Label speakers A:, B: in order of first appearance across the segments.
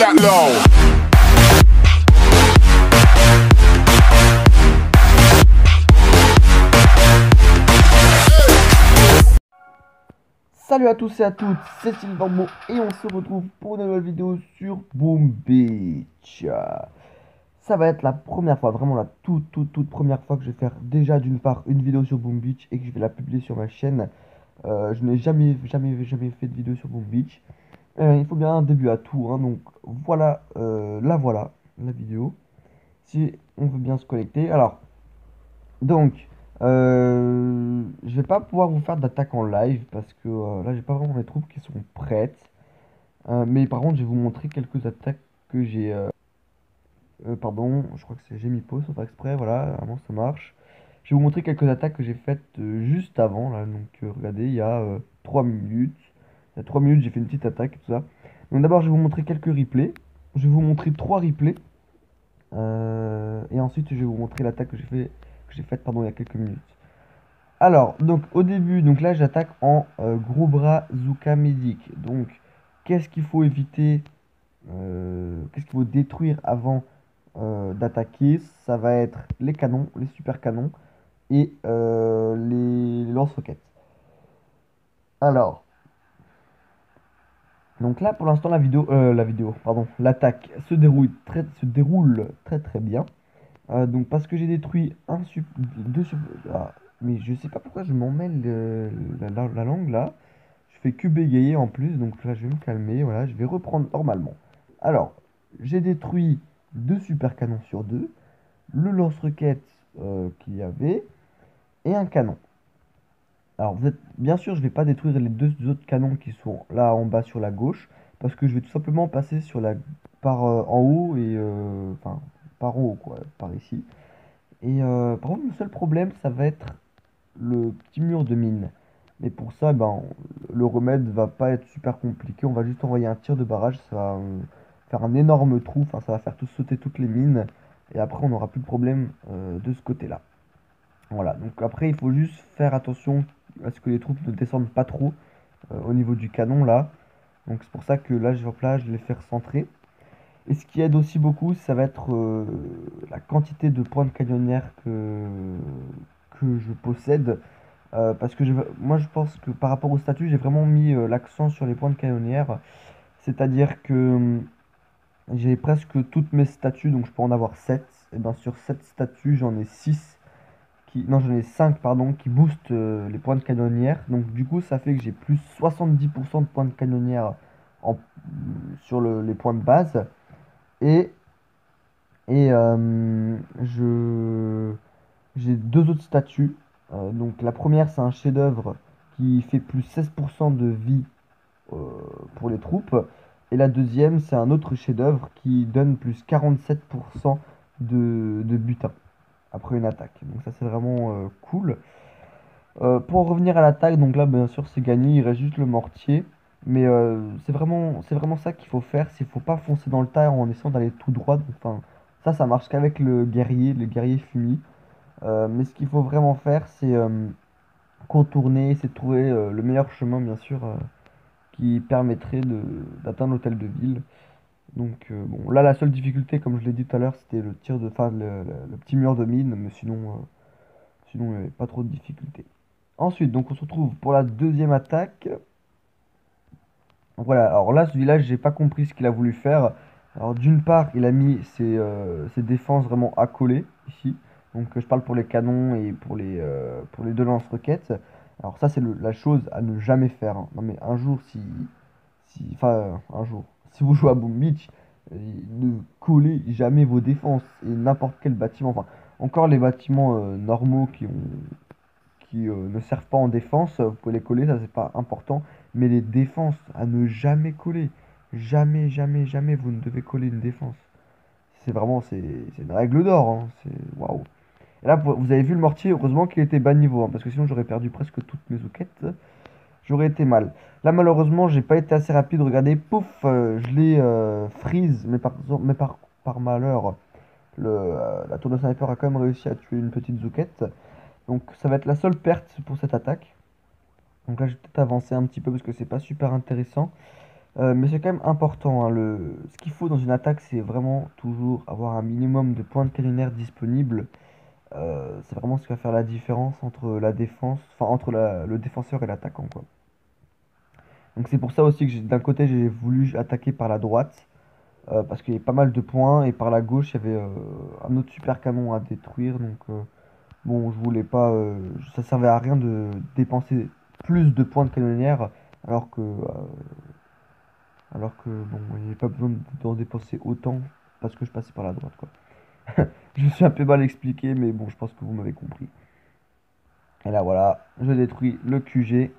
A: that low.
B: Salut à tous et à toutes, c'est Silvermo et on se retrouve pour une nouvelle vidéo sur Boom Beach. Ça va être la première fois, vraiment la toute première fois que je vais faire déjà d'une part une vidéo sur Boom Beach et que je vais la publier sur ma chaîne. Je n'ai jamais fait de vidéo sur Boom Beach. Il faut bien un début à tout, hein, donc voilà, voilà la vidéo. Si on veut bien se connecter, alors donc. Je vais pas pouvoir vous faire d'attaque en live parce que là j'ai pas vraiment les troupes qui sont prêtes. Mais par contre je vais vous montrer quelques attaques que j'ai. Pardon, je crois que j'ai mis pause sans faire exprès, voilà, avant ça marche. Je vais vous montrer quelques attaques que j'ai faites juste avant là. Donc regardez, il y a 3 minutes. Il y a 3 minutes j'ai fait une petite attaque et tout ça. Donc d'abord je vais vous montrer quelques replays. Je vais vous montrer 3 replays. Et ensuite je vais vous montrer l'attaque que j'ai faite pardon il y a quelques minutes. Alors, donc au début, donc là j'attaque en gros bras Zuka Medic. Donc, qu'est-ce qu'il faut éviter, qu'est-ce qu'il faut détruire avant d'attaquer? Ça va être les canons, les super canons et les lance-roquettes. Alors, donc là pour l'instant l'attaque se déroule très bien. Donc parce que j'ai détruit deux mais je sais pas pourquoi je m'en mêle la langue là. Je fais que bégayer en plus, donc là je vais me calmer, voilà, je vais reprendre normalement. Alors, j'ai détruit deux super canons sur deux, le lance-roquette qu'il y avait, et un canon. Alors bien sûr je vais pas détruire les deux autres canons qui sont là en bas sur la gauche, parce que je vais tout simplement passer sur en haut et enfin par en haut quoi, par ici. Et par contre, le seul problème, ça va être le petit mur de mine. Mais pour ça, ben, le remède va pas être super compliqué. On va juste envoyer un tir de barrage. Ça va faire un énorme trou. Enfin, ça va faire sauter toutes les mines. Et après, on n'aura plus de problème de ce côté-là. Voilà. Donc après, il faut juste faire attention à ce que les troupes ne descendent pas trop au niveau du canon là. Donc c'est pour ça que là, je vais les faire centrer. Et ce qui aide aussi beaucoup, ça va être la quantité de points de canonnière que je possède. Parce que moi je pense que par rapport au statut, j'ai vraiment mis l'accent sur les points de canonnière. C'est-à-dire que j'ai presque toutes mes statues, donc je peux en avoir 7. Et bien sur 7 statues, j'en ai 6 non, j'en ai 5 pardon, qui boostent les points de canonnière. Donc du coup, ça fait que j'ai plus 70% de points de canonnière sur les points de base. Et j'ai deux autres statues. Donc la première, c'est un chef-d'œuvre qui fait plus 16% de vie euh, pour les troupes. Et la deuxième, c'est un autre chef-d'œuvre qui donne plus 47% de butin après une attaque. Donc ça, c'est vraiment cool. Pour en revenir à l'attaque, donc là, bien sûr, c'est gagné. Il reste juste le mortier. Mais c'est vraiment ça qu'il faut faire. Il faut pas foncer dans le tas en essayant d'aller tout droit. Enfin, ça marche qu'avec le guerrier fumi. Mais ce qu'il faut vraiment faire, c'est contourner, c'est de trouver le meilleur chemin, bien sûr, qui permettrait d'atteindre l'hôtel de ville. Donc, bon, là, la seule difficulté, comme je l'ai dit tout à l'heure, c'était le tir de, enfin, le petit mur de mine, mais sinon, il n'y avait pas trop de difficultés. Ensuite, donc, on se retrouve pour la deuxième attaque. Voilà, alors là, ce village, j'ai pas compris ce qu'il a voulu faire. Alors, d'une part, il a mis ses défenses vraiment accolées, ici. Donc, je parle pour les canons et pour les deux lance-roquettes. Alors, ça, c'est la chose à ne jamais faire, hein. Non, mais un jour, enfin, un jour, si vous jouez à Boom Beach, ne collez jamais vos défenses et n'importe quel bâtiment. Enfin, encore les bâtiments normaux qui ne servent pas en défense, vous pouvez les coller, ça c'est pas important. Mais les défenses, à ne jamais coller. Jamais, jamais, jamais vous ne devez coller une défense. C'est une règle d'or, hein. C'est waouh. Et là, vous avez vu le mortier, heureusement qu'il était bas niveau, hein, parce que sinon j'aurais perdu presque toutes mes ouquettes. J'aurais été mal. Là, malheureusement, j'ai pas été assez rapide. Regardez, pouf, je l'ai freeze, par malheur, la tour de sniper a quand même réussi à tuer une petite zouquette. Donc, ça va être la seule perte pour cette attaque. Donc là, je vais peut-être avancer un petit peu parce que c'est pas super intéressant. Mais c'est quand même important, hein, ce qu'il faut dans une attaque, c'est vraiment toujours avoir un minimum de points de caténaire disponibles. C'est vraiment ce qui va faire la différence entre la défense, enfin entre le défenseur et l'attaquant, quoi. Donc c'est pour ça aussi que d'un côté j'ai voulu attaquer par la droite, parce qu'il y avait pas mal de points, et par la gauche il y avait un autre super canon à détruire. Donc bon, je voulais pas, ça servait à rien de dépenser plus de points de canonnière, alors que bon, il n'y avait pas besoin d'en dépenser autant parce que je passais par la droite, quoi. Je me suis un peu mal expliqué, mais bon, je pense que vous m'avez compris. Et là, voilà, je détruis le QG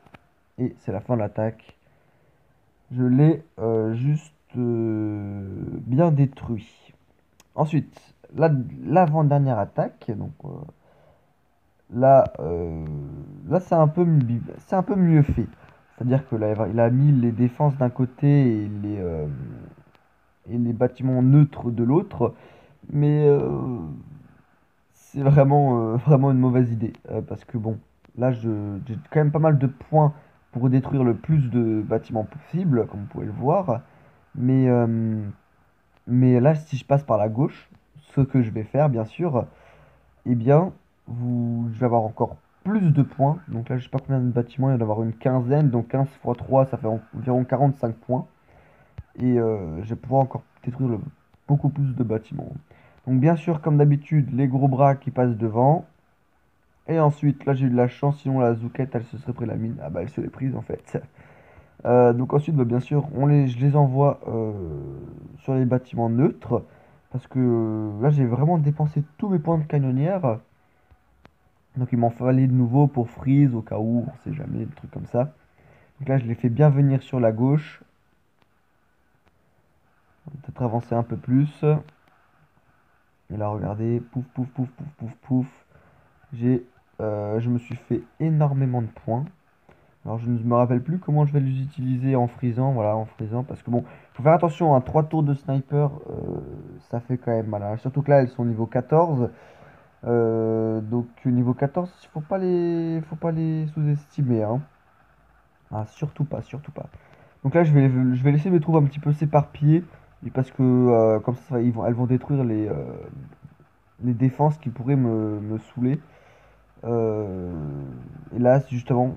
B: et c'est la fin de l'attaque. Je l'ai juste bien détruit. Ensuite, l'avant-dernière attaque, donc là, là c'est un peu mieux fait. C'est-à-dire que là, il a mis les défenses d'un côté et les bâtiments neutres de l'autre. Mais c'est vraiment, vraiment une mauvaise idée. Parce que bon, là, j'ai quand même pas mal de points pour détruire le plus de bâtiments possible, comme vous pouvez le voir. Mais, euh, mais là, si je passe par la gauche, ce que je vais faire, bien sûr, eh bien, je vais avoir encore plus de points. Donc là, je sais pas combien de bâtiments, il va y en avoir une quinzaine. Donc 15 fois 3 ça fait environ 45 points. Et je vais pouvoir encore détruire beaucoup plus de bâtiments. Donc bien sûr, comme d'habitude, les gros bras qui passent devant. Et ensuite, là j'ai eu de la chance, sinon la zouquette elle se serait pris la mine. Ah bah elle se l'est prise en fait. Donc ensuite, bah, bien sûr, je les envoie sur les bâtiments neutres. Parce que là j'ai vraiment dépensé tous mes points de canonnière. Donc il m'en fallait de nouveau pour freeze au cas où, on sait jamais, des trucs comme ça. Donc là je les fais bien venir sur la gauche. Peut-être avancer un peu plus. Et là regardez, pouf pouf pouf pouf pouf pouf. J'ai, je me suis fait énormément de points. Alors je ne me rappelle plus comment je vais les utiliser en frisant, voilà, en frisant, parce que bon, faut faire attention, hein, 3 tours de sniper, ça fait quand même mal, hein. Surtout que là, elles sont niveau 14, donc niveau 14, faut pas les sous-estimer, hein. Ah, surtout pas, surtout pas. Donc là, je vais laisser mes troupes un petit peu s'éparpiller, et parce que comme ça, elles vont détruire les défenses qui pourraient me saouler. Euh, et là, justement,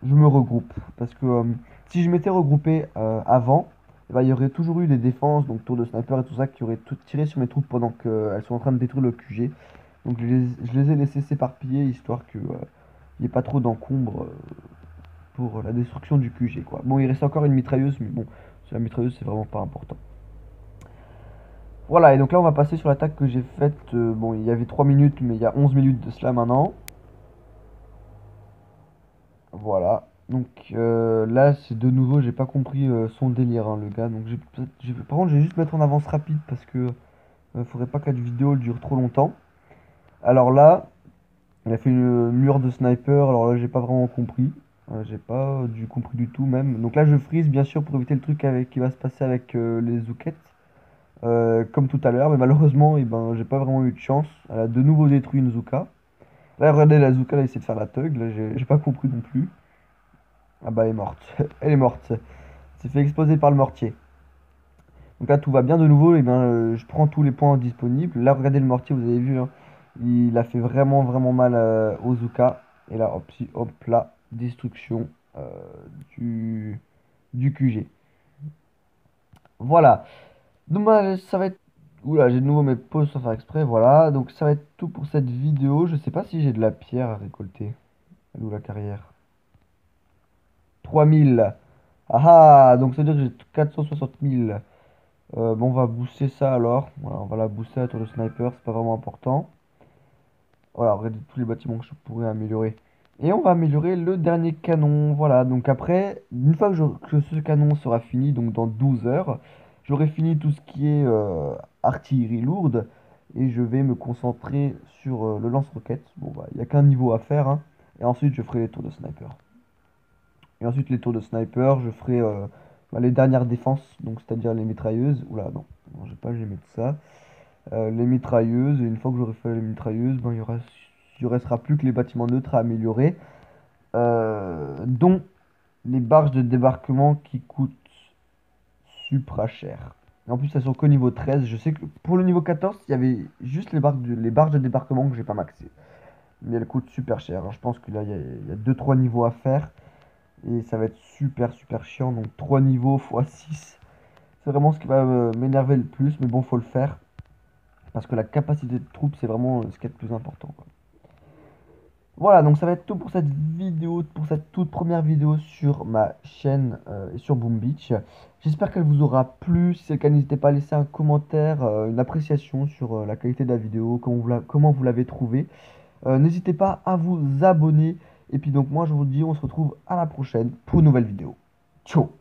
B: je me regroupe. Parce que si je m'étais regroupé avant, eh ben, il y aurait toujours eu des défenses, donc tour de sniper et tout ça, qui auraient tout tiré sur mes troupes pendant qu'elles sont en train de détruire le QG. Donc je les ai laissés s'éparpiller, histoire qu'il n'y ait pas trop d'encombre pour la destruction du QG, quoi. Bon, il reste encore une mitrailleuse, mais bon, la mitrailleuse, c'est vraiment pas important. Voilà, et donc là, on va passer sur l'attaque que j'ai faite. Bon, il y avait 3 minutes, mais il y a 11 minutes de cela maintenant. Voilà. Donc là, c'est de nouveau, j'ai pas compris son délire, hein, le gars. Donc par contre, je vais juste mettre en avance rapide parce que faudrait pas que la vidéo dure trop longtemps. Alors là, il a fait une mur de sniper. Alors là, j'ai pas vraiment compris. J'ai pas compris du tout même. Donc là, je freeze bien sûr pour éviter le truc qui va se passer avec les zoukettes. Comme tout à l'heure, mais malheureusement, eh ben, j'ai pas vraiment eu de chance. Elle a de nouveau détruit une Zouka. Là, regardez, la Zouka, elle a essayé de faire la thug. Là, j'ai pas compris non plus. Ah bah, elle est morte. Elle est morte. Elle s'est fait exploser par le mortier. Donc là, tout va bien de nouveau. Et bien, je prends tous les points disponibles. Là, regardez le mortier, vous avez vu, hein, il a fait vraiment, vraiment mal au Zouka. Et là, hop, hop là, destruction euh, du, du QG. Voilà. Donc bah, ça va être... Oula, j'ai de nouveau mes pauses sans faire exprès, voilà. Donc ça va être tout pour cette vidéo. Je sais pas si j'ai de la pierre à récolter. Elle est où la carrière? 3000. Ah ah, donc ça veut dire que j'ai 460 000. Bon, on va booster ça alors. Voilà, on va la booster à tour de sniper, c'est pas vraiment important. Voilà, regardez tous les bâtiments que je pourrais améliorer. Et on va améliorer le dernier canon. Voilà, donc après, une fois que ce canon sera fini, donc dans 12 heures, j'aurai fini tout ce qui est artillerie lourde. Et je vais me concentrer sur le lance-roquettes. Bon, bah, il n'y a qu'un niveau à faire, hein. Et ensuite, je ferai les tours de sniper. Et ensuite, les tours de sniper, je ferai bah, les dernières défenses, donc c'est-à-dire les mitrailleuses. Oula, non, non, j'ai pas, je vais mettre ça. Les mitrailleuses, et une fois que j'aurai fait les mitrailleuses, ben, il restera plus que les bâtiments neutres à améliorer, dont les barges de débarquement qui coûtent. super cher. Et en plus, elles sont qu'au niveau 13. Je sais que pour le niveau 14, il y avait juste les barges de débarquement que j'ai pas maxé. Mais elles coûtent super cher, hein. Je pense que là, il y a 2-3 niveaux à faire. Et ça va être super chiant. Donc 3 niveaux x 6. C'est vraiment ce qui va m'énerver le plus. Mais bon, faut le faire. Parce que la capacité de troupes, c'est vraiment ce qui est le plus important, quoi. Voilà, donc ça va être tout pour cette vidéo, pour cette toute première vidéo sur ma chaîne et sur Boom Beach. J'espère qu'elle vous aura plu. Si c'est le cas, n'hésitez pas à laisser un commentaire, une appréciation sur la qualité de la vidéo, comment vous l'avez trouvée. N'hésitez pas à vous abonner. Et puis donc moi je vous dis, on se retrouve à la prochaine pour une nouvelle vidéo. Ciao!